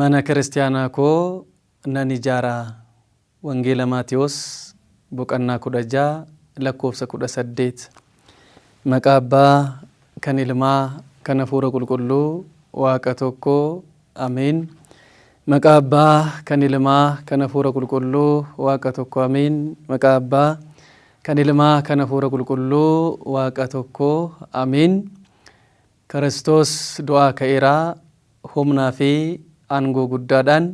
Mana kiristaanaa koo nan ijaaraa. Wangeela Maatiyos boqonnaa 16 lakkoofsa 18. Maqaa Abbaa kan Ilmaa kan Hafuura Qulqulluu Waaqa tokkoo. Ameen. Maqaa Abbaa kan Ilmaa kan Hafuura Qulqulluu Waaqa tokkoo. Ameen. Maqaa Abbaa kan Ilmaa kan Hafuura Qulqulluu Waaqa tokkoo. Ameen. Kiristoos du'aa ka'eeraa. Humnaa fi aangoo guddaadhaan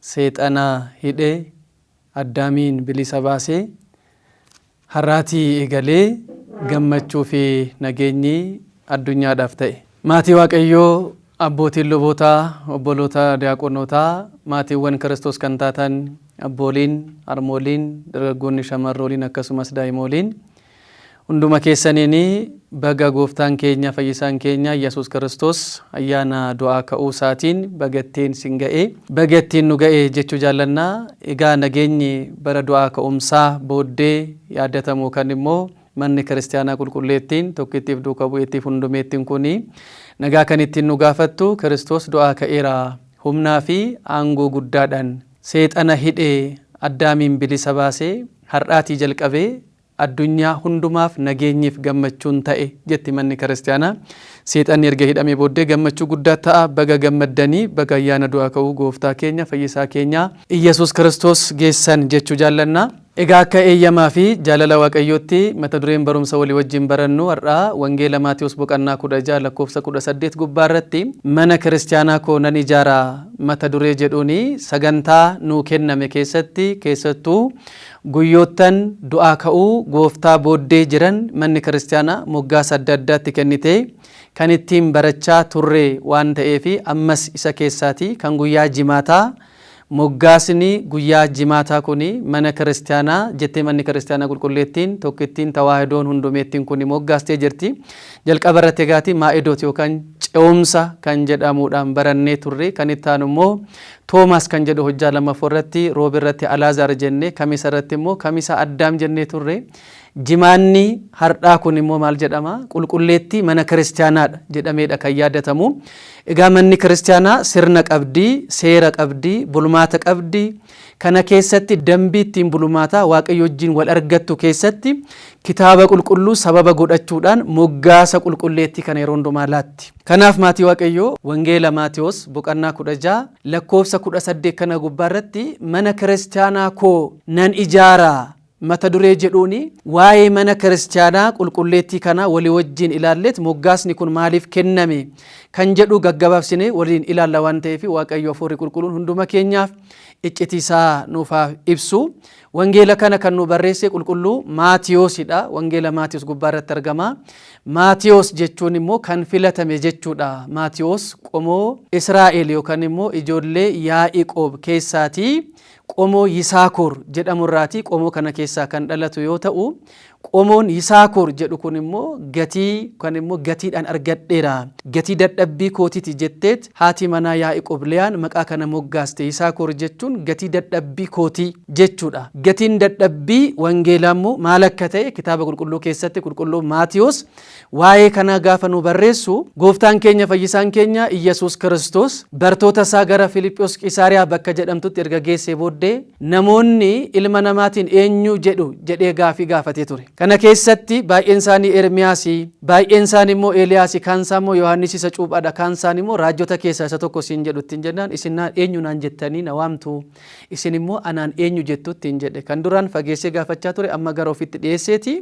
seexana hidhee Addaamiin bilisa baasee har'aatii eegalee gammachuu fi nageenyi addunyaadhaaf ta'e. Maatii Waaqayyoo, abbootiin lubootaa, obboloota diyaaqonootaa, maatiiwwan Kiristoos kan taatan abbooliin, harmooliin, dargaggoonni, shamarrooliin akkasumas daa'imooliin hunduma keessaniin baga gooftaan keenya fayyisaan keenya Yesuus Kiristoos ayyaana du'aa ka'uu isaatiin bagattiin sin ga'e, bagattiin nu ga'e jechuu jaallannaa. Egaa nageenyi bara du'aa ka'umsaa booddee yaadatamu kan immoo manni kiristaanaa qulqulleettiin tokkittiif duuka bu'eettiif hundumeettiin kuni nagaa kan ittiin nu gaafattu Kiristoos du'aa ka'eeraa. Humnaa fi aangoo guddaadhaan seexana hidhee Addaamiin bilisa baasee har'aatii jalqabee addunyaa hundumaaf nageenyiif gammachuun ta'e jetti manni kiristaanaa. Seexanni erga hidhamee booddee gammachuu guddaa ta'a. Baga gammaddanii baga ayyaana du'aa ka'uu gooftaa keenya fayyisaa keenya Iyyasuus Kiristoos geessan jechuu jaallannaa. Egaa akka eeyyamaa fi jaalala Waaqayyootti mata dureen barumsa walii wajjin barannu har'aa Wangeela Maatiyos boqonnaa 16 lakkoofsa 18 gubbaa irratti mana kiristaanaa koo nan ijaaraa mata duree jedhuuni sagantaa nuu kenname keessattuu guyyoottan du'aa ka'uu gooftaa booddee jiran manni kiristaanaa moggaasa adda addaatti kennite kan ittiin barachaa turre waan ta'eefi ammas isa keessaati kan guyyaa jimaataa. Moggaasni guyyaa jimaataa kuni mana kiristaanaa jettee manni kiristaanaa qulqulleettiin tokkittiin tawaahidoon hundumeettiin kuni moggaastee jirti. Jalqaba irratti egaati maa'idooti yookaan ce'umsa kan jedhamuudhaan barannee turre. Kan itti aanu immoo Toomaas kan jedhu hojjaa lammaffoo irratti, roobi irratti Alaazaar jennee, kamisa irratti immoo kamisa Addaam jennee turre. Jimaanni har'aa kun immoo maal jedhama? Qulqulleettii mana kiristaanaadha jedhameedha kan yaadatamu. Egaa manni kiristaanaa sirna qabdii, seera qabdii, bulmaata qabdii. Kana keessatti dambii ittiin bulmaataa Waaqayyo wajjin wal argattu keessatti kitaaba qulqulluu sababa godhachuudhaan moggaasa qulqulleettii kana yeroo hundumaa laatti. Kanaaf maatii Waaqayyoo Wangeela Maatiyos boqonnaa 16 lakkoofsa 18 kana gubbaa irratti mana kiristaanaa koo nan ijaaraa mata duree jedhuuni waa'ee mana kiristaanaa qulqulleettii kana walii wajjin ilaalleet moggaasni kun maaliif kenname kan jedhu gaggabaabsine waliin ilaalla waan ta'eef Waaqayyo Hafuurri Qulqulluun hunduma keenyaaf iccitiisaa nuuf ibsu. Wangeela kana kan nu barreesse qulqulluu Maatiyosidha. Wangeela Maatiyos gubbaa irratti argama. Maatiyos jechuun immoo kan filatame jechuudha. Maatiyos qomoo Israa'el yookaan immoo ijoollee Yaa'iqoob keessaati. Qomoo Yisaakor jedhamu irraati qomoo kana keessaa kan dhalatu yoo ta'u, qomoon Yisaakor jedhu kun immoo gatiidhaan argadheera. Gatii dadhabbii kootiiti jetteet haati manaa Yaa'iqoob Liyaan maqaa kana moggaaste. Yisaakor jechuun gatii dadhabbii kootii jechuudha. Gatiin dadhabbii wangeelaa immoo maal akka ta'e kitaaba qulqulluu keessatti qulqulluu Maatiyos waa'ee kana gaafa nu barreessu gooftaan keenya fayyisaan keenya Iyyasuus Kiristoos bartoota isaa gara Filiphos Qisaariyaa bakka jedhamtutti erga geessee booddee namoonni ilma namaatiin eenyu jedhu jedhee gaafii gaafatee ture. Kana keessatti baay'een isaanii Ermiyaasii, baay'een isaanii immoo Eeliyaasii, kaan isaa immoo Yohaannis isa cuuphaadha, kaan isaanii immoo raajota keessaa isa tokko siin jedhu ittiin jennaan isin eenyu naan jettanii na waamtu, isin immoo anaan eenyu jettu ittiin jedhe. Kan duraan fageessee gaafachaa ture amma gara ofitti dhiyeesseeti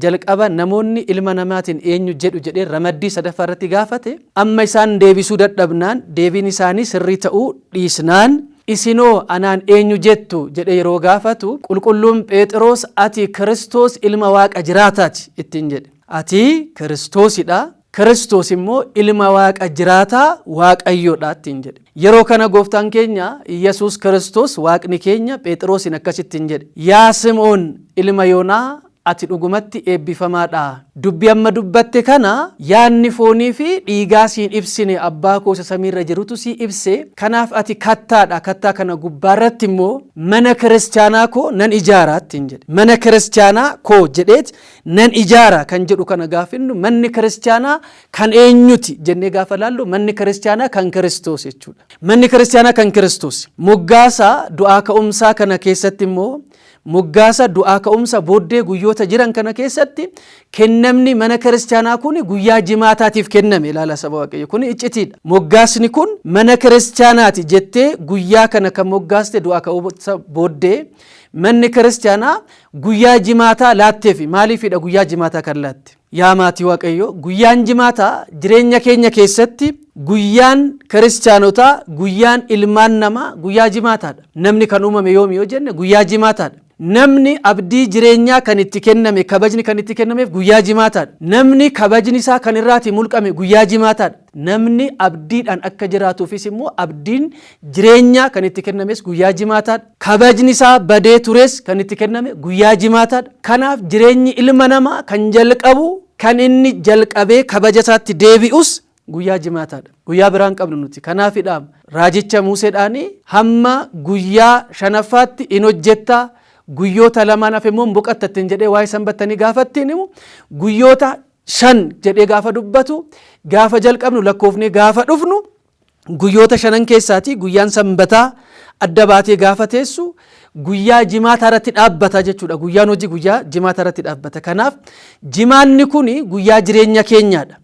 jalqaba namoonni ilma namaatiin eenyu jedhu jedhee ramaddii sadaffaa irratti gaafate. Amma isaan deebisuu dadhabnaan deebiin isaanii sirrii ta'uu dhiisnaan isinoo anaan eenyu jettu jedhe yeroo gaafatu qulqulluun Phexros ati Kiristoos ilma Waaqa jiraataati ittiin jedhe. Ati Kiristoosidha. Kiristoos immoo ilma Waaqa jiraataa Waaqayyoodha ittiin jedhe. Yeroo kana gooftaan keenya Iyyasuus Kiristoos Waaqni keenya Phexrosin akkasittiin jedhe. Yaa Simoon ilma Yoonaa ati dhugumatti eebbifamaadha. Dubbi amma dubbatte kana yaanni foonii fi dhiigaa siin ibsine abbaa koo isa samiirra jirutu si ibse. Kanaaf ati kattaadha. Kattaa kana gubbaarratti immoo mana kiristaanaa koo nan ijaaraa ittiin jedhe. Mana kiristaanaa koo jedheet nan ijaara kan jedhu kana gaafinnu manni kiristaanaa kan eenyuti jennee gaafa laallu manni kiristaanaa kan Kiristoos jechuudha. Manni kiristaanaa kan Kiristoos. Moggaasa du'aa ka'umsaa kana keessatti immoo moggaasa du'aa ka'umsa booddee guyyoota jiran kana keessatti kennamni mana kiristaanaa kun guyyaa jimaataatiif kenname. Ilaala saba Waaqayyo, kun iccitiidha. Moggaasni kun mana kiristaanaati jettee guyyaa kana kan moggaaste du'aa ka'umsa booddee manni kiristaanaa guyyaa jimaataa laatteefi maaliifidha guyyaa jimaataa kan laatte? Yaa maatii Waaqayyo, guyyaan jimaataa jireenya keenya keessatti guyyaan kiristaanotaa, guyyaan ilmaan namaa guyyaa jimaataadha. Namni kan uumame yoomi yoo jenne guyyaa jimaataadha. Namni abdii jireenyaa kan itti kenname, kabajni kan itti kennameef guyyaa jimaataadha. Namni kabajni isaa kan irraati mulqame guyyaa jimaataadha. Namni abdiidhaan akka jiraatuufis immoo abdiin jireenyaa kan itti kennames guyyaa jimaataadha. Kabajni isaa badee tures kan itti kenname guyyaa jimaataadha. Kanaaf jireenyi ilma namaa kan jalqabu, kan inni jalqabee kabaja isaatti deebi'us guyyaa jimaataadha. Guyyaa biraan qabnu nuti. Kanaafidha raajicha Museedhaanii hamma guyyaa shanaffaatti in hojjettaa, guyyoota lamaan hafe immoo boqottattiin jedhee waa'ee sanbattanii gaafattiin immoo guyyoota 5 jedhee gaafa dubbatu, gaafa jalqabnu lakkoofnee gaafa dhufnu guyyoota 5 keessaati guyyaan sanbataa adda baatee gaafa teessu guyyaa jimaata irratti dhaabbata jechuudha. Guyyaan hojii guyyaa jimaata irratti dhaabbata. Kanaaf jimaanni kun guyyaa jireenya keenyaadha.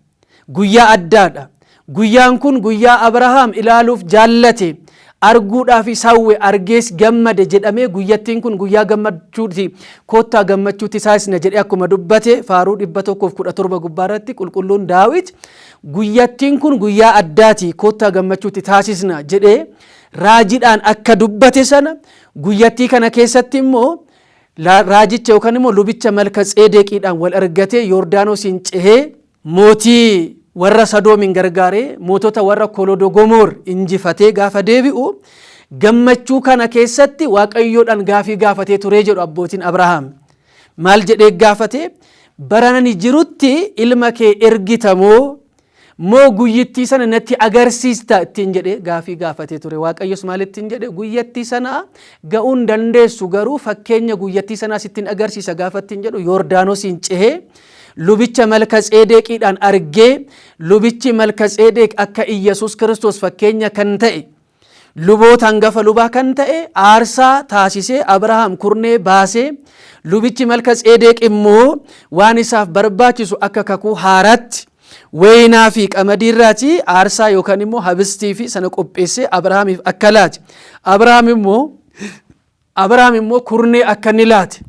Guyyaa addaadha. Guyyaan kun guyyaa Abrahaam ilaaluuf jaallate, arguudhaaf sawwe, argees gammade jedhamee guyyattiin kun guyyaa gammachuuti, koottaa gammachuuti isaasna jedhee akkuma dubbate faaruu 117 gubbaarratti qulqulluun Daawit guyyattiin kun guyyaa addaati, koottaa gammachuuti taasisna jedhee raajiidhaan akka dubbate sana guyyattii kana keessatti immoo raajicha yookaan immoo lubicha Malkatseedeqiidhaan wal argatee Yordaanosiin cehee mootii warra Sodoomin gargaaree mootota warra Kolodogomor injifatee gaafa deebi'u gammachuu kana keessatti Waaqayyoodhaan gaafii gaafatee turee jedhu abbootiin Abrahaam. Maal jedhee gaafate? Baranani jirutti ilma kee ergitamoo moo guyyittii sana natti agarsiista ittiin jedhee gaafii gaafatee ture. Waaqayyos maal ittiin jedhe? Guyyattii sana ga'uun dandeessu, garuu fakkeenya guyyattii sanaa sittiin agarsiisa gaafa ittiin jedhu Yordaanosiin cehee lubicha Malkatseedeqiidhaan argee, lubichi Malkatseedeq akka Iyyasuus Kiristoos fakkeenya kan ta'e, luboota hangafa lubaa kan ta'e aarsaa taasisee Abrahaam kurnee baasee, lubichi Malkatseedeq immoo waan isaaf barbaachisu akka kakuu haaraatti wayinaa fi qamadii irraati aarsaa yookaan immoo habistii fi sana qopheessee Abrahaamiif akka laate. Abrahaam immoo kurnee akka ni laate.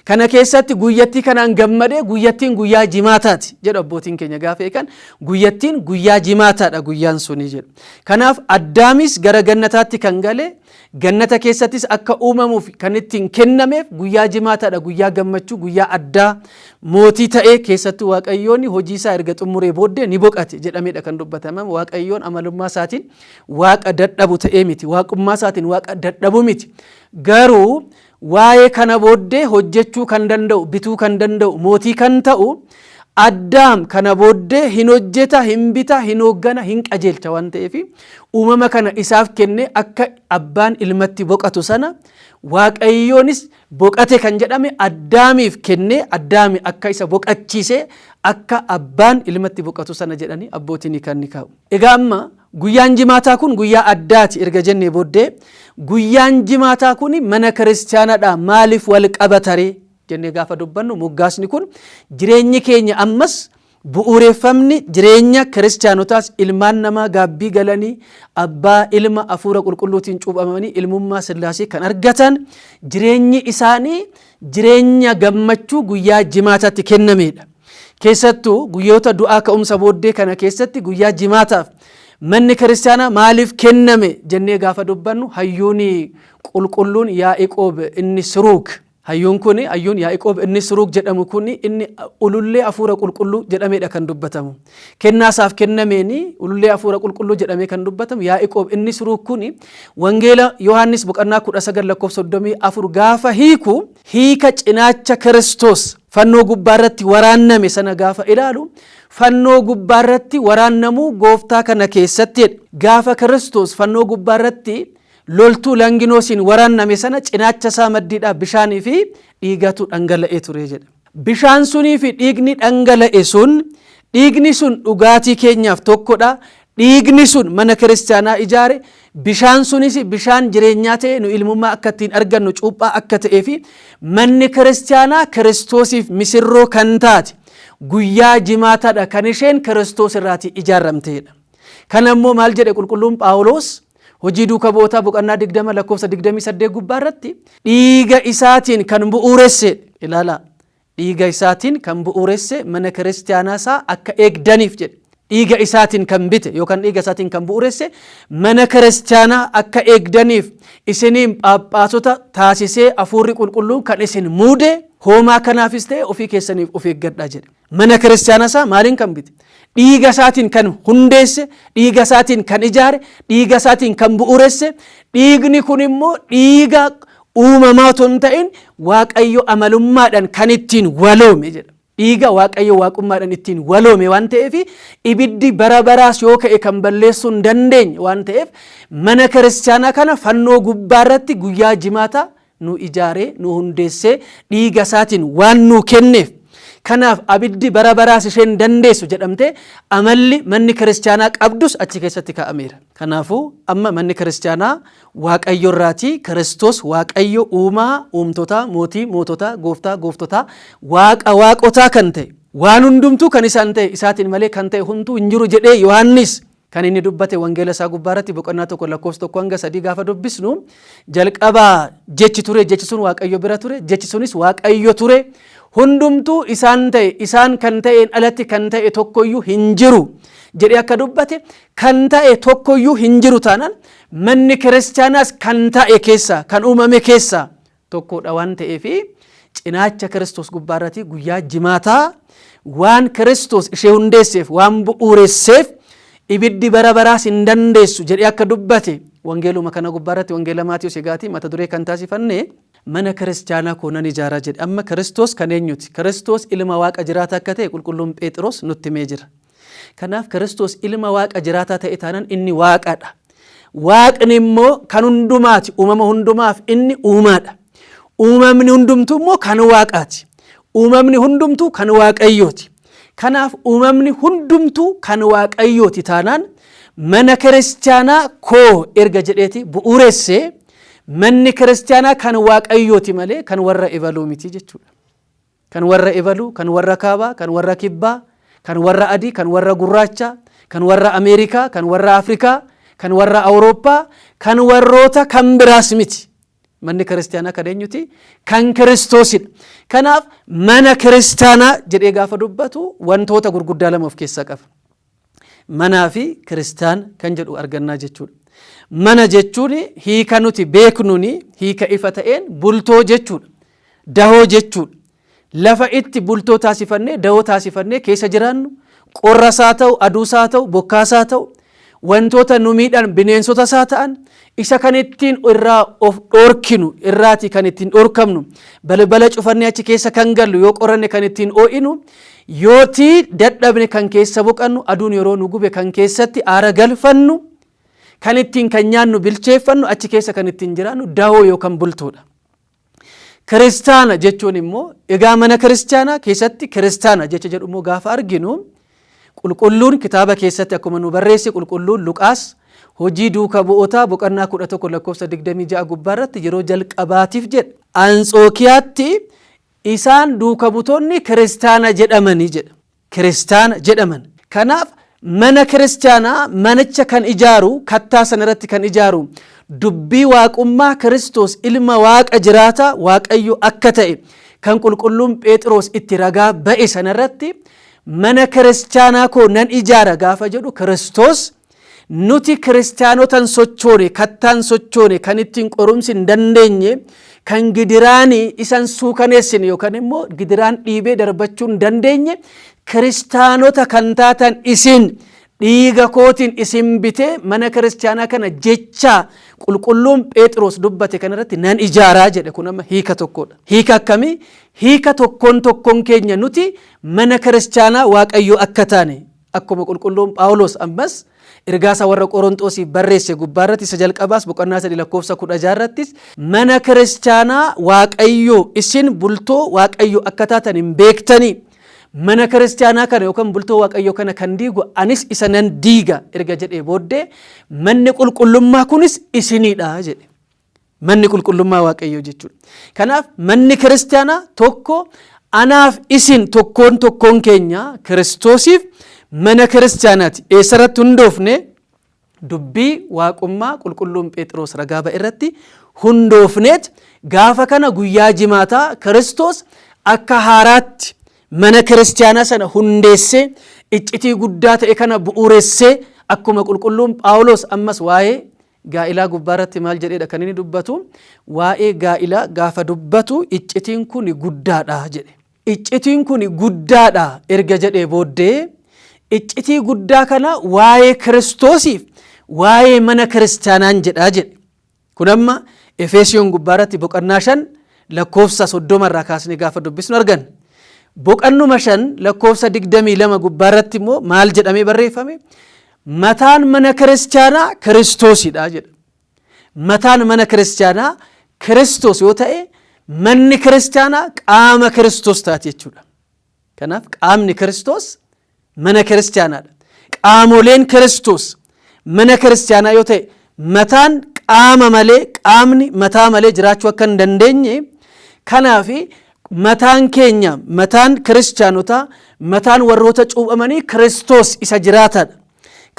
Kana keessatti guyyattii kanaan gammadee guyyattiin guyyaa jimaataati jedhu abbootiin keenya gaafa eegan guyyattiin guyyaa jimaataadha guyyaan suni jedhu. Kanaaf Addaamis gara gannataatti kan gale, gannata keessattis akka uumamuuf kan ittiin kennameef guyyaa jimaataadha, guyyaa gammachuu, guyyaa addaa mootii ta'ee keessattuu Waaqayyoon hojii isaa erga xumuree booddee ni boqate jedhameedha kan dubbatame. Waaqayyoon amalummaa isaatiin waaqa dadhabu ta'ee miti, waaqummaa isaatiin waaqa dadhabu miti. Garuu waa'ee kana booddee hojjechuu kan danda'u, bituu kan danda'u, mootii kan ta'u Addaam kana booddee hin hojjeta, hin bita, hin hooggana, hin qajeelcha waan ta'eef uumama kana isaaf kenne akka abbaan ilmatti boqatu sana Waaqayyoonis boqate kan jedhame Addaamiif kenne, Addaami akka isa boqachiise akka abbaan ilmatti boqatu sana jedhanii abbootiin kan ni kaa'u. Egaa amma guyyaan jimaataa kun guyyaa addaati erga jennee booddee guyyaan jimaataa kun mana kiristaanaadha maaliif wal qabatare jennee gaafa dubbannu moggaasni kun jireenyi keenya ammas bu'uureffamni jireenya kiristaanotaas ilmaan namaa gaabbii galanii abbaa ilma hafuura qulqulluutiin cuuphamanii ilmummaa Sillaasee kan argatan jireenyi isaanii jireenya gammachuu guyyaa jimaataatti kennameedha. Keessattuu guyyoota du'aa ka'umsa booddee kana keessatti guyyaa jimaataaf manni kiristaanaa maaliif kenname jennee gaafa dubbannu hayyuun qulqulluun Yaaqoob inni Siruuk, hayyuun kun hayyuun Yaaqoob inni Siruuk jedhamu kun inni ulullee hafuura qulqulluu jedhameedha kan dubbatamu. Kennaasaaf kennameeni ulullee hafuura qulqulluu jedhamee kan dubbatamu Yaaqoob inni Siruuk kun wangeela Yohaannis boqonnaa 19:34 gaafa hiika cinaacha Kiristoos fannoo gubbaarratti waraanname sana gaafa ilaalu fannoo gubbaarratti waraannamuu gooftaa kana keessatti gaafa Kiristoos fannoo gubbaarratti loltuu Langinoosiin waraanname sana cinaacha isaa maddiidhaa bishaanii fi dhiigatu dhangala'ee ture jedha. bishaan sunii fi dhiigni dhangala'e sun dhiigni sun dhugaatii keenyaaf tokkodha. Dhiigni sun mana kiristaanaa ijaare, bishaan sunis bishaan jireenyaa ta'e nu ilmummaa akka ittiin argannu cuuphaa akka ta'ee fi manni kiristaanaa Kiristoosiif misirroo kan taate guyyaa jimaataadha kan isheen Kiristoos irraatii ijaarramteedha. Kana immoo maal jedhe qulqulluun Phaawulos hojii duukaa bu'ootaa boqonnaa 20 lakkoofsa 28 gubbaa irratti dhiiga isaatiin kan bu'uuresse ilaala. Dhiiga isaatiin kan bu'uuresse mana kiristaanaa isaa akka eegdaniif jedhe. Dhiiga isaatiin kan bite yookaan dhiiga isaatiin kan bu'uuresse mana kiristaanaa akka eegdaniif isiniin Phaaphaasota taasisee hafuurri qulqulluun kan isin muude hoomaa kanaafis ta'e ofii keessaniif of eeggadhaa jedhe. Mana kiristaanaa isaa maaliin kan bite? Dhiiga isaatiin kan hundeesse, dhiiga isaatiin kan ijaare, dhiiga isaatiin kan bu'uuresse. Dhiigni kun immoo dhiiga uumamaa otoo hin ta'in Waaqayyo amalummaadhaan kan ittiin waloome jedha. Dhiiga Waaqayyo waaqummaadhaan ittiin waloome waan ta'eef ibiddi bara baraas yoo ka'e kan balleessuu hin dandeenye waan ta'eef mana kiristaanaa kana fannoo gubbaa irratti guyyaa jimaata nu ijaaree nu hundeessee dhiiga isaatiin waan nu kenneef kanaaf abiddi bara baraas isheen dandeessu jedhamte amalli manni kiristaanaa qabdus achi keessatti kaa'ameera. Kanaafuu amma manni kiristaanaa Waaqayyo irraati Kiristoos Waaqayyo uumaa uumtotaa mootii moototaa gooftaa gooftotaa waaqa waaqotaa kan ta'e waan hundumtuu kan isaan ta'e isaatiin malee kan ta'e hunduu hin jiru jedhee Yohaannis kan inni dubbate wangeela isaa gubbaarratti boqonnaa 1 lakkoofsa 1 hanga 3 gaafa dubbisnu jalqabaa jechi ture, jechi sun Waaqayyo bira ture, jechi sunis Waaqayyo ture. Hundumtuu isaan ta'e isaan kan ta'een alatti kan ta'e tokkoyyuu hin jiru jedhee akka dubbate kan ta'e tokkoyyuu hin jiru taanaan manni kiristaanaas kan ta'e keessaa kan uumame keessaa tokkodha waan ta'eef cinaacha Kiristoos gubbaarratti guyyaa jimaataa waan Kiristoos ishee hundeesseef waan bu'uuresseef ibiddi bara baraas hin dandeessu jedhee akka dubbate wangeeluma kana gubbaarratti wangeela Maatiyos egaatii mata duree kan taasifanne mana kiristaanaa koo nan ijaaraa jedhe. Amma Kiristoos kan eenyuti? Kiristoos ilma waaqa jiraata akka ta'e qulqulluun Phexros nutti himee jira. Kanaaf Kiristoos ilma waaqa jiraataa ta'e taanaan inni waaqadha. Waaqni immoo kan hundumaati, uumama hundumaaf inni uumaadha. Uumamni hundumtuu immoo kan waaqaati. Uumamni hundumtuu kan Waaqayyooti. Kanaaf uumamni hundumtuu kan Waaqayyooti taanaan mana kiristaanaa koo erga jedheeti bu'uuressee manni kiristaanaa kan Waaqayyooti malee kan warra ebaluu miti jechuudha. Kan warra ebaluu, kan warra kaabaa, kan warra kibbaa, kan warra adii, kan warra gurraacha, kan warra Ameerikaa, kan warra Afrikaa, kan warra Awurooppaa, kan warroota kan biraas miti. Manni kiristaanaa kan eenyuti? Kan Kiristoosidha. Kanaaf mana kiristaanaa jedhee gaafa dubbatu wantoota gurguddaa lama of keessaa qaba. Manaa fi kiristaan kan jedhu argannaa jechuudha. Mana jechuun hiika nuti beeknuuni hiika ifa ta'een bultoo jechuudha. Dahoo jechuudha. Lafa itti bultoo taasifannee dahoo taasifannee keessa jiraannu qorrasaa ta'u aduusaa ta'u bokkaasaa ta'u wantoota nu miidhan bineensotasaa ta'an isa kan ittiin irraa of dhorkinu irraati kan ittiin dhorkamnu balbala cufannee achi keessa kan gallu yoo qoranne kan ittiin oo'inu yootii dadhabne kan keessa boqannu aduun yeroo nu gube kan keessatti aara galfannu kan ittiin kan nyaannu bilcheeffannu achi keessa kan ittiin jiraannu dahoo yookaan bultoodha. Kiristaana jechuun immoo egaa mana kiristaanaa keessatti kiristaana jecha jedhu immoo gaafa arginu qulqulluun kitaaba keessatti akkuma nu barreesse qulqulluun Luqaas hojii duukaa bu'ootaa boqonnaa 11 lakkoofsa 26 gubbaarratti yeroo jalqabaatiif jedha Anxookiyaatti isaan duukaa butoonni kiristaana jedhamanii jedha. Kiristaana jedhaman. Kanaaf mana kiristaanaa manicha kan ijaaru kattaa sanarratti kan ijaaru dubbii waaqummaa Kiristoos ilma waaqa jiraata Waaqayyo akka ta'e kan qulqulluun Phexros itti ragaa ba'e sanarratti mana kiristaanaa koo nan ijaara gaafa jedhu Kiristoos nuti kiristaanotan sochoone kattaan sochoone kan ittiin qorumsi hin dandeenye kan gidiraanii isan suukaneessine yookaan immoo gidiraan dhiibee darbachuu hin dandeenye kiristaanota kan taatan isin dhiiga kootiin isin bitee mana kiristaanaa kana jecha qulqulluun Phexros dubbate kanarratti nan ijaaraa jedhe. Kun amma hiika tokkodha. Hiika akkamii? Hiika tokkoon keenya nuti mana kiristaanaa Waaqayyo akka taane akkuma qulqulluun Phaawulos ammas ergaasaa warra Qorontoosiif barreesse gubbaarratti isa jalqabaas boqonnaa 3 lakkoofsa 16 irrattis mana kiristaanaa Waaqayyoo isin bultoo Waaqayyoo akka taatan hin beektanii mana kiristaanaa kana yookaan bultoo Waaqayyoo kana kan diigu anis isa nan diiga erga jedhee booddee manni qulqullummaa kunis isinidha jedhe. Manni qulqullummaa Waaqayyoo jechuudha. Kanaaf manni kiristaanaa tokko anaaf isin tokkoon keenya Kiristoosiif mana kiristaanaati. Eessarratti hundoofne dubbii waaqummaa qulqulluun Phexros ragaa ba'e irratti hundoofneet gaafa kana guyyaa jimaataa Kiristoos akka haaraatti mana kiristaanaa sana hundeessee iccitii guddaa ta'e kana bu'uuressee akkuma qulqulluun Phaawulos ammas waa'ee gaa'ilaa gubbaarratti maal jedheedha kan inni dubbatu waa'ee gaa'ilaa gaafa dubbatu iccitiin kun guddaadha jedhe. Iccitiin kun guddaadha erga jedhee booddee iccitii guddaa kana waa'ee Kiristoosiif waa'ee mana kiristaanaan jedhaa jedhe. Kun amma Efeesiyoon gubbaarratti boqonnaa 5 lakkoofsa 30 irraa kaasnee gaafa dubbisnu argan. Boqonnuma 5 lakkoofsa 22 gubbaarratti immoo maal jedhamee barreeffame? Mataan mana kiristaanaa Kiristoosidha jedha. Mataan mana kiristaanaa Kiristoos yoo ta'e manni kiristaanaa qaama Kiristoos taate jechuudha. Kanaaf qaamni Kiristoos mana kiristaanaadha. Qaamoleen Kiristoos mana kiristaanaa yoo ta'e mataan qaama malee qaamni mataa malee jiraachuu akka hin dandeenye kanaaf mataan keenya mataan kiristaanotaa mataan warroota cuuphamanii Kiristoos isa jiraataadha.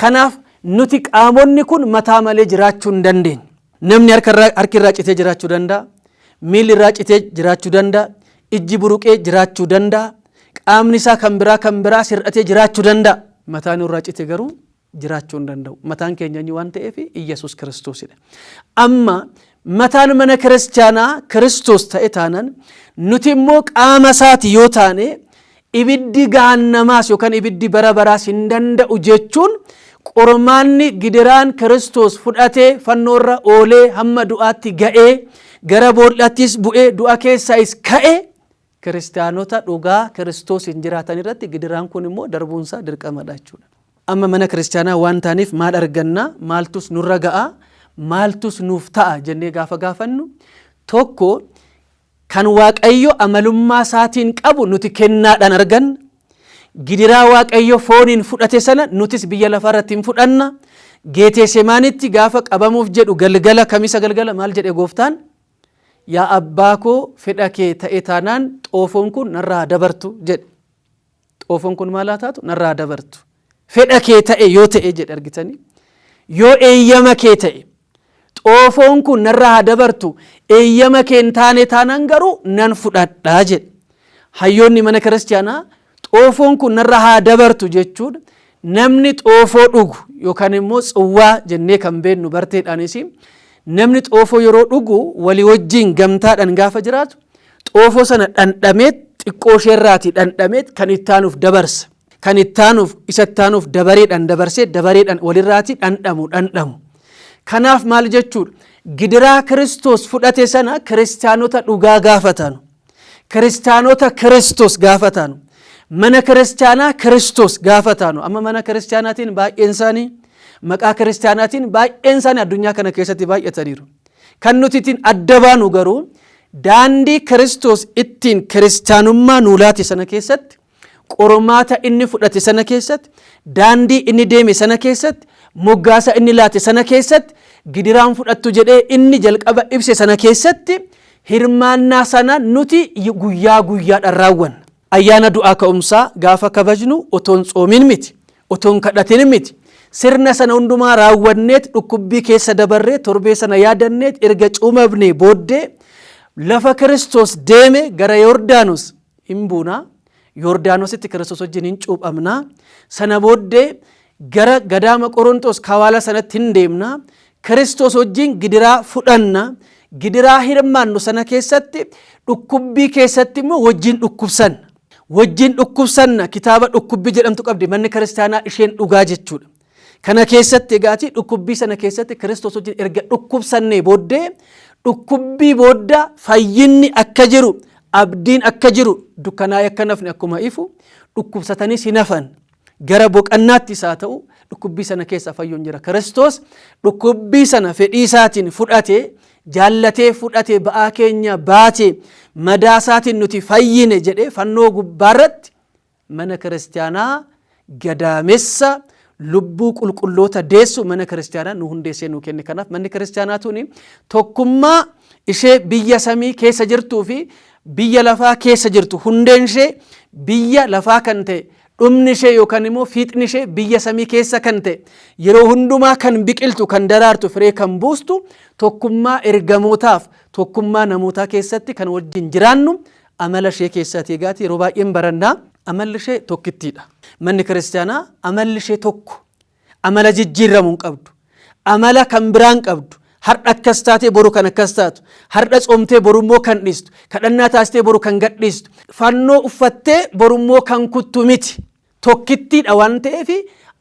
Kanaaf nuti qaamonni kun mataa malee jiraachuu hin dandeenye. Namni harki irraa citee jiraachuu danda'a. Miilli irraa citee jiraachuu danda'a. Ijji buruqee jiraachuu danda'a. Qaamni isaa kan biraa sirratee jiraachuu danda'a. Mataan irraa citee garuu jiraachuu hin danda'u. Mataan keenya waan ta'eef Iyyasuus Kiristoosidha. Amma mataan mana kiristaanaa Kiristoos ta'e taanaan nuti immoo qaama isaati yoo taane ibiddi gahannamaas yookaan ibiddi bara baraas hin danda'u jechuun qormaanni gidiraan Kiristoos fudhatee fannoorra oolee hamma du'aatti ga'ee gara bool'attis bu'ee du'a keessaayis ka'e kiristaanota dhugaa Kiristoos hin jiraatan irratti gidiraan kun immoo darbuunsaa dirqamadha jechuudha. Amma mana kiristaanaa waan taaniif maal arganna? Maaltus nurra ga'a? Maaltus nuuf ta'a jennee gaafa gaafannu tokko kan Waaqayyo amalummaa isaatiin qabu nuti kennaadhaan arganna. Gidiraa Waaqayyo fooniin fudhate sana nutis biyya lafarratti hin fudhanna. Geetesemaanitti gaafa qabamuuf jedhu galgala kamisa galgala maal jedhe gooftaan? Yaa abbaa koo fedha kee ta'e taanaan xoofoon kun narraa dabartu jedhe. Xoofoon kun maal haa taatu? Narraa dabartu. Fedha kee ta'e yoo ta'e jedhe argitanii. Yoo eeyyama kee ta'e xoofoon kun narraa dabartu eeyyama kee hin taane taanaan garuu nan fudhadhaa jedhe. Hayyoonni mana kiristaanaa xoofoon kun narra haa dabartu jechuun namni xoofoo dhugu yookaan immoo tsuwwaa jennee kan beennu barteedhaanis namni xoofoo yeroo dhugu walii wajjin gamtaadhaan gaafa jiraatu xoofoo sana dhandhamee xiqqoo isheerraatii dhandhamee kan ittaanuuf dabarsa. Kan ittaanuuf isa ittaanuuf dabareedhaan dabarsee dabareedhaan walirraatii dhandhamu. Kanaaf maal jechuudha? Gidiraa Kiristoos fudhate sana kiristaanota dhugaa gaafatan. Kiristaanota Kiristoos gaafatan. Mana kiristaanaa Kiristoos gaafatan. Amma mana kiristaanaatiin baay'een isaanii maqaa kiristaanaatiin baay'een isaanii addunyaa kana keessatti baay'ataniiru. Kan nuti ittiin adda baanu garuu daandii Kiristoos ittiin kiristaanummaa nuu laate sana keessatti qormaata inni fudhate sana keessatti daandii inni deeme sana keessatti moggaasa inni laate sana keessatti gidiraan fudhattu jedhee inni jalqaba ibse sana keessatti hirmaannaa sana nuti guyyaa guyyaadhaan raawwanna. Ayyaana du'aa ka'umsaa gaafa kabajnu otoon tsoomin miti, otoon kadhatin miti. Sirna sana hundumaa raawwanneet dhukkubbii keessa dabarree torbee sana yaadanneet erga cuumabnee booddee lafa Kiristoos deeme gara Yordaanos hin buunaa. Yordaanositti Kiristoos wajjin hin cuuphamnaa. Sana booddee gara gadaama Qorontos kawaala sanatti hin deemnaa. Kiristoos wajjin gidiraa fudhanna. Gidiraa hirmaannu sana keessatti dhukkubbii keessatti immoo wajjin dhukkubsanna. Wajjin dhukkubsanna kitaaba dhukkubbii jedhamtu qabdi manni kiristaanaa isheen dhugaa jechuudha. Kana keessatti egaati dhukkubbii sana keessatti Kiristoos wajjin erga dhukkubsannee booddee dhukkubbii booda fayyinni akka jiru abdiin akka jiru dukkanaa akka nafni akkuma ifu dhukkubsatanis hin hafan. gara boqannaatti isaa ta'u dhukkubbii sana keessa fayyuun jira. Kiristoos dhukkubbii sana fedhii isaatiin fudhatee jaallatee fudhatee ba'aa keenya baatee madaa isaatiin nuti fayyine jedhee fannoo gubbaarratti mana kiristaanaa gadaamessa lubbuu qulqulloota deessu mana kiristaanaa nu hundeessee nu kenne. Kanaaf manni kiristaanaa tuni tokkummaa ishee biyya samii keessa jirtuu fi biyya lafaa keessa jirtu hundeen ishee biyya lafaa kan ta'e dhumni ishee yookaan immoo fiixni ishee biyya samii keessa kan ta'e yeroo hundumaa kan biqiltu kan daraartu firee kan buustu tokkummaa ergamootaaf tokkummaa namootaa keessatti kan wajjin jiraannu amala ishee keessatti egaati yeroo baay'een barannaa amalli ishee tokkittiidha. Manni kiristaanaa amalli ishee tokko amala jijjiirramuu hin qabdu amala kan biraan qabdu har'a akkas taatee boru kan akkas taatu har'a tsoomtee borummoo kan dhiistu kadhannaa taasistee boru kan gadhiistu fannoo uffattee borummoo kan kuttu miti tokkittiidha waan ta'eef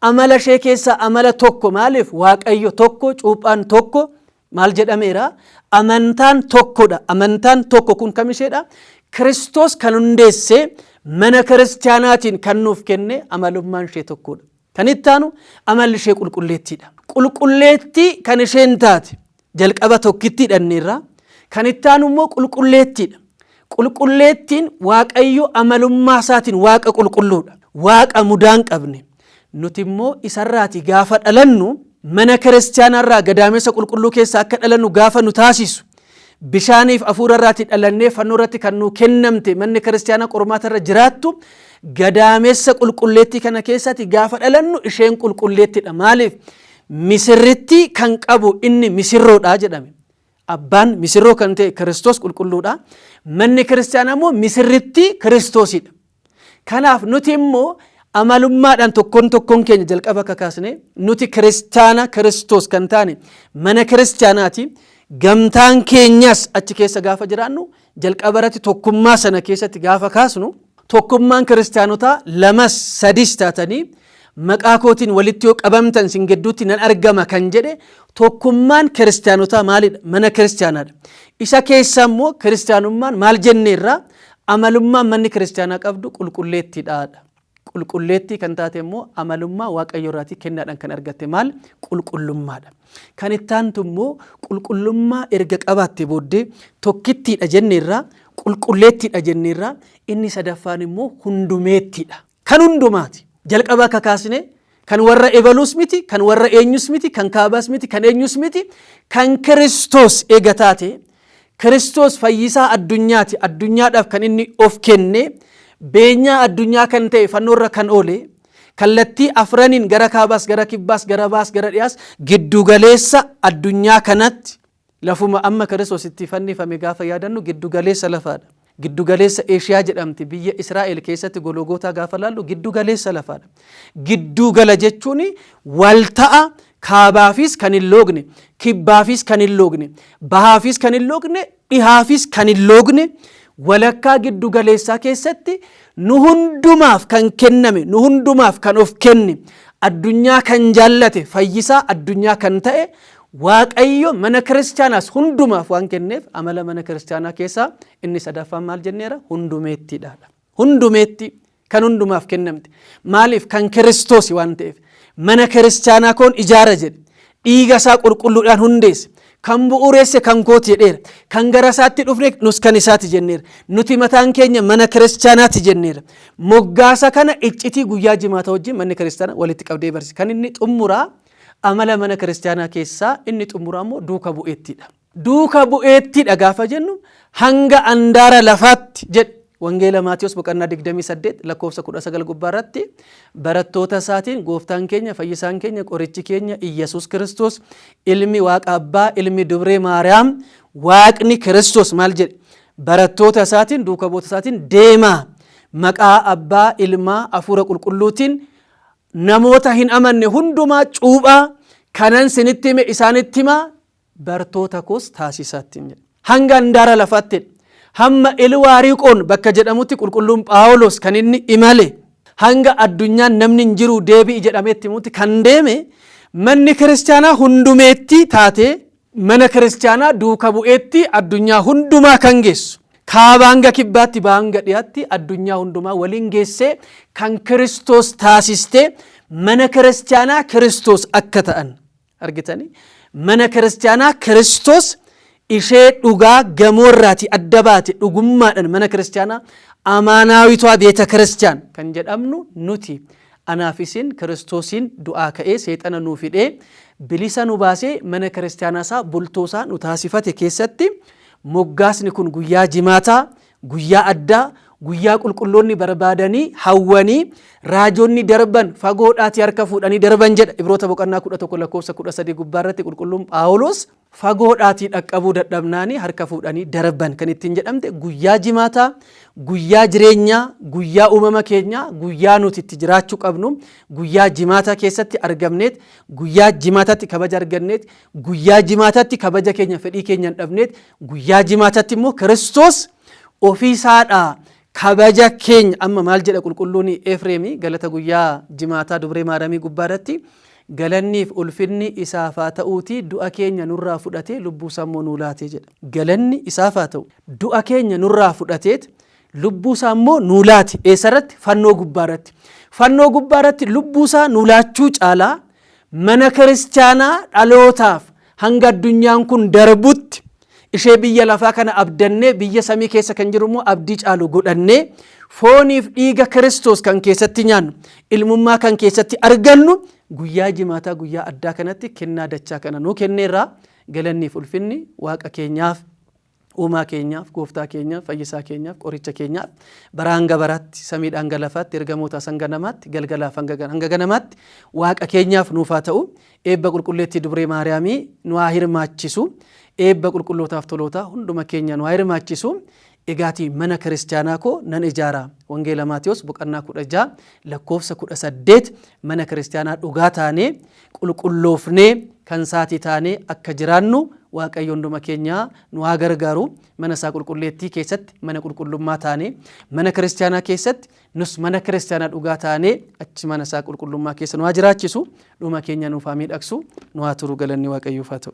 amala ishee keessaa amala tokko maaliif waaqayyo tokko cuuphaan tokko maal jedhameera amantaan tokkodha. Amantaan tokko kun kam isheedha Kiristoos kan hundeessee mana kiristaanaatiin kan nuuf kenne amalummaan ishee tokkodha. Kan ittaanu amalli ishee qulqulleettiidha. Qulqulleettii kan isheen taate jalqaba tokkittiidha irraa kan ittaanu immoo qulqulleettiidha. Qulqulleettiin waaqayyo amalummaa isaatiin waaqa qulqulluudha. Waaqa mudaan qabne nuti immoo isarraati gaafa dhalannu mana kiristaanarraa gadaamessa qulqulluu keessa akka dhalannu gaafa nu taasisu bishaaniif hafuura irraati dhalannee fannoo irratti kan nu kennamte manni kiristaanaa qormaatarra jiraattu gadaamessa qulqulleettii kana keessatti gaafa dhalannu isheen qulqulleettiidha. Maaliif misirritti kan qabu inni misirroodha jedhame. Abbaan misirroo kan ta'e Kiristoos qulqulluudha. Manni kiristaanaa immoo misirritti Kiristoosidha. Kanaaf nuti immoo amalummaadhaan tokkoon keenya jalqaba kakaasne nuti kiristaana Kiristoos kan taane mana kiristaanaati. Gamtaan keenyas achi keessa gaafa jiraannu jalqaba irratti tokkummaa sana keessatti gaafa kaasnu tokkummaan kiristaanotaa lamas sadis taatanii maqaa kootiin walitti yoo qabamtan sin gidduutti nan argama kan jedhe tokkummaan kiristaanotaa maalidha? Mana kiristaanaadha. Isa keessa immoo kiristaanummaan maal jenneerraa amalummaan manni kiristaanaa qabdu qulqulleettiidhaadha. Qulqulleettii kan taate immoo amalummaa waaqayyo irraatii kennaadhaan kan argatte maal qulqullummaadha. Kan ittaantu immoo qulqullummaa erga qabaatte booddee tokkittiidha jenneerraa qulqulleettiidha jenneerraa inni sadaffaan immoo hundumeettiidha. Kan hundumaati. Jalqaba kakaasne kan warra ebaluus miti kan warra eenyus miti kan kaabaas miti kan eenyus miti kan Kiristoos eega taate Kiristoos fayyisaa addunyaati. Addunyaadhaaf kan inni of kenne beenyaa addunyaa kan ta'e fannoorra kan oole kallattii afraniin gara kaabaas gara kibbaas gara baas gara dhiyaas giddugaleessa addunyaa kanatti lafuma amma Kiristoos itti fannifame gaafa yaadannu giddugaleessa lafaadha. Giddugaleessa Eeshiyaa jedhamti biyya Israa'el keessatti Gologootaa gaafa laallu giddugaleessa lafaadha. Giddugala jechuun walta'a kaabaafis kan hin loogne kibbaafis kan hin loogne bahaafis kan hin loogne dhihaafis kan hin loogne walakkaa giddugaleessaa keessatti nu hundumaaf kan kenname nu hundumaaf kan of kenne addunyaa kan jaallate fayyisaa addunyaa kan ta'e waaqayyo mana kiristaanaas hundumaaf waan kenneef amala mana kiristaanaa keessaa inni sadaffaan maal jenneera hundumeettiidha. Hundumeetti kan hundumaaf kennamte maaliif kan Kiristoos waan ta'eef mana kiristaanaa koon ijaara jedhe dhiiga isaa qulqulluudhaan hundeesse kan bu'uureesse kan kooti jedheera kan gara isaatti dhufne nus kan isaati jenneera nuti mataan keenya mana kiristaanaati jenneera moggaasa kana iccitii guyyaa jimaata wajjin manni kiristaanaa walitti qabdee barsi kan inni xumuraa amala mana kiristaanaa keessaa inni xumuraa immoo duuka bu'eettiidha. Duuka bu'eettiidha gaafa jennu hanga andaara lafaatti jedhe Wangeela Maatiyos boqonnaa 28 lakkoofsa 19 gubbaarratti barattoota isaatiin gooftaan keenya fayyisaan keenya qorichi keenya Iyyasuus Kiristoos ilmi Waaqa Abbaa ilmi Dubree Maariyaam Waaqni Kiristoos maal jedhe barattoota isaatiin duuka bu'oota isaatiin deemaa maqaa Abbaa Ilmaa Hafuura Qulqulluutiin namoota hin amanne hundumaa cuuphaa kanan sinitti hime isaanitti himaa bartoota koos taasisaatti hanga andaara lafaatti hamma Ilwaariqoon bakka jedhamutti qulqulluun Phaawulos kan inni imale hanga addunyaan namni hin jiru deebi'i jedhameetti himutti kan deeme manni kiristaanaa hundumeetti taate mana kiristaanaa duuka bu'eetti addunyaa hundumaa kan geessu kaabanga kibbaatti baanga dhiyaatti addunyaa hundumaa waliin geessee kan Kiristoos taasistee mana kiristaanaa Kiristoos akka ta'an argitanii mana kiristaanaa Kiristoos ishee dhugaa gamoorraati adda baate dhugummaadhaan mana kiristaanaa amaanaawitaa beeta kiristiyaan kan jedhamnu nuti anaaf isin Kiristoosiin du'aa ka'ee seexana nuu fidee bilisa nu baasee mana kiristaanaa isaa bultoosaa nu taasifate keessatti moggaasni kun guyyaa jimaataa guyyaa addaa guyyaa qulqulloonni barbaadanii hawwanii raajonni darban fagoodhaati harka fuudhanii darban jedha Ibroota boqonnaa 11 lakkoofsa 13 gubbaarratti qulqulluun Phaawulos fagoodhaati dhaqqabuu dadhabnaanii harka fuudhanii darban kan ittiin jedhamte guyyaa jimaataa guyyaa jireenyaa guyyaa uumama keenyaa guyyaa nuti itti jiraachuu qabnu guyyaa jimaataa keessatti argamneet guyyaa jimaataatti kabaja arganneet guyyaa jimaataatti kabaja keenya fedhii keenya hin dhabneet guyyaa jimaataatti immoo Kiristoos ofiisaadhaa kabaja keenya amma maal jedha qulqulluun Efreemii galata guyyaa jimaataa dubree maadamii gubbaarratti galanniif ulfinni isaaf haa ta'uuti du'a keenya nurraa fudhatee lubbuu sammoo nuu laatee jedha galanni isaaf haa ta'u du'a keenya nurraa fudhateet lubbuu sammoo nuu laate eessarratti fannoo gubbaarratti lubbuu isaa nuu laachuu caalaa mana kiristaanaa dhalootaaf hanga addunyaan kun darbutti ishee biyya lafaa kana abdannee biyya samii keessa kan jiru immoo abdii caalu godhannee fooniif dhiiga Kiristoos kan keessatti nyaannu ilmummaa kan keessatti argannu guyyaa jimaataa guyyaa addaa kanatti kennaa dachaa kana nuu kenneerraa galanniif ulfinni waaqa keenyaaf uumaa keenyaaf gooftaa keenyaaf fayyisaa keenyaaf qoricha keenyaaf bara hanga baraatti samiidhaan hanga lafaatti ergamoota hanga namaatti galgalaaf hanga ganamaatti waaqa keenyaaf nuuf haa ta'u eebba qulqulleettii dubree maariyaamii nu haa hirmaachisu eebba qulqullootaaf tolootaa hunduma keenya nu haa hirmaachisu egaati mana kiristaanaa koo nan ijaara wangeela Maatiyos boqonnaa 16 lakkoofsa 18 mana kiristaanaa dhugaa taanee qulqulloofnee kan saatii taanee akka jiraannu waaqayyo hunduma keenya nu haa gargaaru mana isaa qulqulleettii keessatti mana qulqullummaa taanee mana kiristaanaa keessatti nus mana kiristaanaa dhugaa taanee achi mana isaa qulqullummaa keessa nu haa jiraachisu dhuma keenya nuuf haa miidhagsu nu haa turu galanni waaqayyoof haa ta'u.